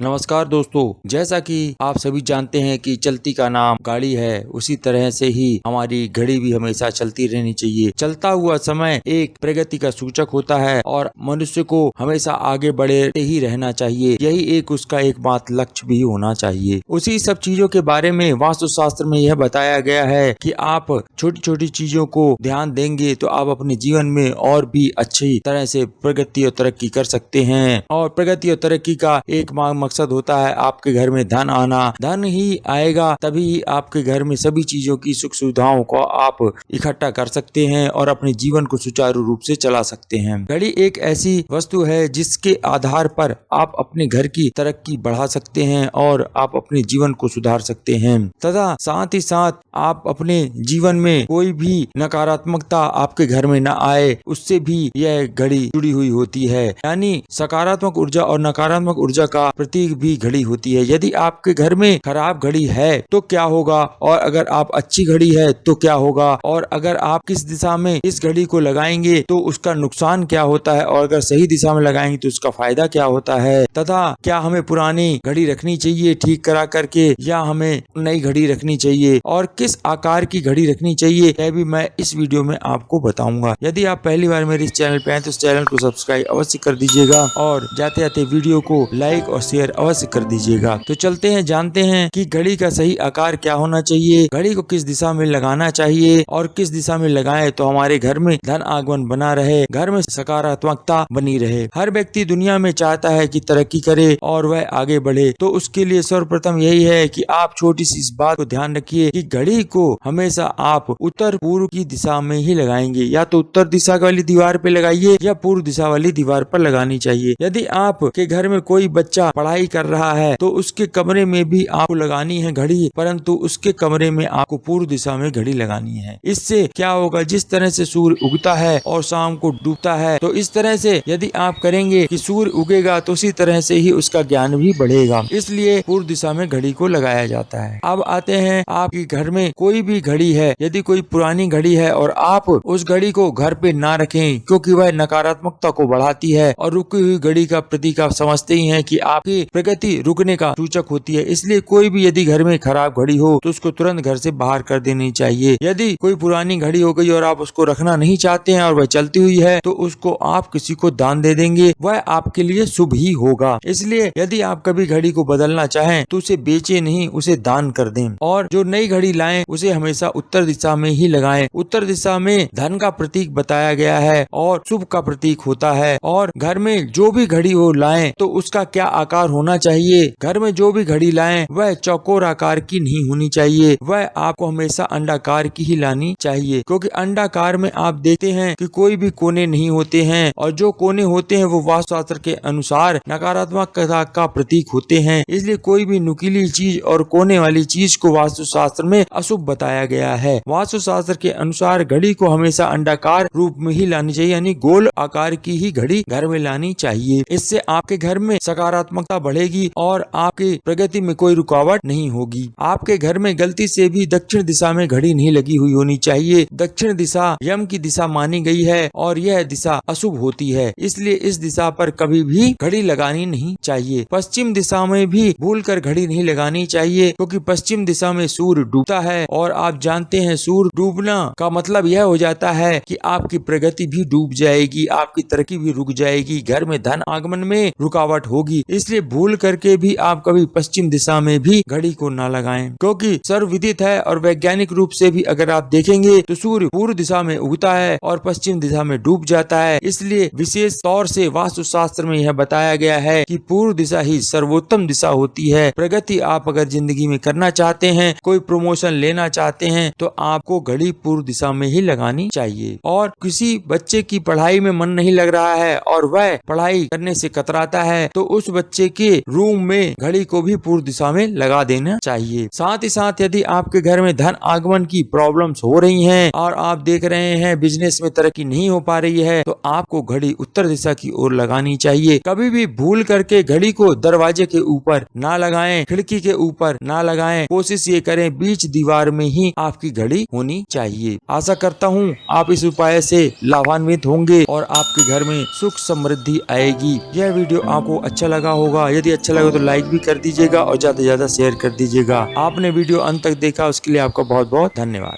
नमस्कार दोस्तों, जैसा कि आप सभी जानते हैं कि चलती का नाम गाड़ी है, उसी तरह से ही हमारी घड़ी भी हमेशा चलती रहनी चाहिए। चलता हुआ समय एक प्रगति का सूचक होता है और मनुष्य को हमेशा आगे बढ़ते ही रहना चाहिए। यही एक उसका एकमात्र लक्ष्य भी होना चाहिए। उसी सब चीजों के बारे में वास्तुशास्त्र में यह बताया गया है कि आप छोटी छोटी चीजों को ध्यान देंगे तो आप अपने जीवन में और भी अच्छी तरह से प्रगति और तरक्की कर सकते हैं। और प्रगति और तरक्की का एक मकसद होता है आपके घर में धन आना। धन ही आएगा तभी ही आपके घर में सभी चीजों की सुख सुविधाओं को आप इकट्ठा कर सकते हैं और अपने जीवन को सुचारू रूप से चला सकते हैं। घड़ी एक ऐसी वस्तु है जिसके आधार पर आप अपने घर की तरक्की बढ़ा सकते हैं और आप अपने जीवन को सुधार सकते हैं तथा साथ ही साथ आप अपने जीवन में कोई भी नकारात्मकता आपके घर में न आए, उससे भी यह घड़ी जुड़ी हुई होती है। यानी सकारात्मक ऊर्जा और नकारात्मक ऊर्जा का प्रतीक भी घड़ी होती है। यदि आपके घर में खराब घड़ी है तो क्या होगा और अगर आप अच्छी घड़ी है तो क्या होगा, और अगर आप किस दिशा में इस घड़ी को लगाएंगे तो उसका नुकसान क्या होता है, और अगर सही दिशा में लगाएंगे तो उसका फायदा क्या होता है, तथा क्या हमें पुरानी घड़ी रखनी चाहिए ठीक करा करके या हमें नई घड़ी रखनी चाहिए, और किस आकार की घड़ी रखनी चाहिए, यह भी मैं इस वीडियो में आपको बताऊंगा। यदि आप पहली बार मेरे इस चैनल पे हैं तो इस चैनल को सब्सक्राइब अवश्य कर दीजिएगा और जाते जाते वीडियो को लाइक और शेयर अवश्य कर दीजिएगा। तो चलते हैं, जानते हैं कि घड़ी का सही आकार क्या होना चाहिए, घड़ी को किस दिशा में लगाना चाहिए और किस दिशा में लगाएं तो हमारे घर में धन आगमन बना रहे, घर में सकारात्मकता बनी रहे। हर व्यक्ति दुनिया में चाहता है कि तरक्की करे और वह आगे बढ़े, तो उसके लिए सर्वप्रथम यही है कि आप छोटी सी इस बात को ध्यान रखिए कि घड़ी को हमेशा आप उत्तर पूर्व की दिशा में ही लगाएंगे। या तो उत्तर दिशा वाली दीवार पे लगाइए या पूर्व दिशा वाली दीवार पर लगानी चाहिए। यदि आपके घर में कोई बच्चा पढ़ाई कर रहा है तो उसके कमरे में भी आपको लगानी है घड़ी, परंतु उसके कमरे में आपको पूर्व दिशा में घड़ी लगानी है। इससे क्या होगा, जिस तरह से सूर्य उगता है और शाम को डूबता है, तो इस तरह से यदि आप करेंगे कि सूर्य उगेगा तो उसी तरह से ही उसका ज्ञान भी बढ़ेगा। इसलिए पूर्व दिशा में घड़ी को लगाया जाता है। अब आते हैं, आपके घर में कोई भी घड़ी है, यदि कोई पुरानी घड़ी है और आप उस घड़ी को घर पे ना रखें क्योंकि वह नकारात्मकता को बढ़ाती है, और रुकी हुई घड़ी का प्रतीक आप समझते ही हैं कि आपकी प्रगति रुकने का सूचक होती है। इसलिए कोई भी यदि घर में खराब घड़ी हो तो उसको तुरंत घर से बाहर कर देनी चाहिए। यदि कोई पुरानी घड़ी हो गई और आप उसको रखना नहीं चाहते हैं और वह चलती हुई है तो उसको आप किसी को दान दे देंगे, वह आपके लिए शुभ ही होगा। इसलिए यदि आप कभी घड़ी को बदलना चाहें तो उसे बेचे नहीं, उसे दान कर दें। और जो नई घड़ी लाएं उसे हमेशा उत्तर दिशा में ही लगाएं। उत्तर दिशा में धन का प्रतीक बताया गया है और शुभ का प्रतीक होता है। और घर में जो भी घड़ी हो लाएं तो उसका क्या आकार होना चाहिए, घर में जो भी घड़ी लाएं वह चौकोर आकार की नहीं होनी चाहिए, वह आपको हमेशा अंडाकार की ही लानी चाहिए। क्योंकि अंडाकार में आप देखते हैं कि कोई भी कोने नहीं होते हैं, और जो कोने होते हैं वो वास्तुशास्त्र के अनुसार नकारात्मकता का प्रतीक होते हैं। इसलिए कोई भी नुकीली चीज और कोने वाली चीज को वास्तुशास्त्र में अशुभ बताया गया है। वास्तुशास्त्र के अनुसार घड़ी को हमेशा अंडाकार रूप में ही लानी चाहिए, यानी गोल आकार की ही घड़ी घर में लानी चाहिए। इससे आपके घर में सकारात्मकता बढ़ेगी और आपकी प्रगति में कोई रुकावट नहीं होगी। आपके घर में गलती से भी दक्षिण दिशा में घड़ी नहीं लगी हुई होनी चाहिए। दक्षिण दिशा यम की दिशा मानी गई है और यह दिशा अशुभ होती है, इसलिए इस दिशा पर कभी भी घड़ी लगानी नहीं चाहिए। पश्चिम दिशा में भी भूलकर घड़ी नहीं लगानी चाहिए, क्योंकि पश्चिम दिशा में सूर्य डूबता है और आप जानते हैं सूर्य डूबना का मतलब यह हो जाता है कि आपकी प्रगति भी डूब जाएगी, आपकी तरक्की भी रुक जाएगी, घर में धन आगमन में रुकावट होगी। इसलिए भूल करके भी आप कभी पश्चिम दिशा में भी घड़ी को ना लगाएं, क्योंकि सर्वविदित है और वैज्ञानिक रूप से भी अगर आप देखेंगे तो सूर्य पूर्व दिशा में उगता है और पश्चिम दिशा में डूब जाता है। इसलिए विशेष तौर से वास्तुशास्त्र में यह बताया गया है कि पूर्व दिशा ही सर्वोत्तम दिशा होती है। प्रगति आप अगर जिंदगी में करना चाहते हैं, कोई प्रमोशन लेना चाहते हैं, तो आपको घड़ी पूर्व दिशा में ही लगानी चाहिए। और किसी बच्चे की पढ़ाई में मन नहीं लग रहा है और वह पढ़ाई करने से कतराता है तो उस बच्चे के रूम में घड़ी को भी पूर्व दिशा में लगा देना चाहिए। साथ ही साथ यदि आपके घर में धन आगमन की प्रॉब्लम्स हो रही हैं और आप देख रहे हैं बिजनेस में तरक्की नहीं हो पा रही है, तो आपको घड़ी उत्तर दिशा की ओर लगानी चाहिए। कभी भी भूल करके घड़ी को दरवाजे के ऊपर ना लगाएं, खिड़की के ऊपर ना लगाएं। कोशिश ये करें बीच दीवार में ही आपकी घड़ी होनी चाहिए। आशा करता हूँ आप इस उपाय से लाभान्वित होंगे और आपके घर में सुख समृद्धि आएगी। यह वीडियो आपको अच्छा लगा होगा यदि अच्छा लगा तो लाइक भी कर दीजिएगा और ज्यादा से ज्यादा शेयर कर दीजिएगा। आपने वीडियो अंत तक देखा उसके लिए आपका बहुत बहुत धन्यवाद।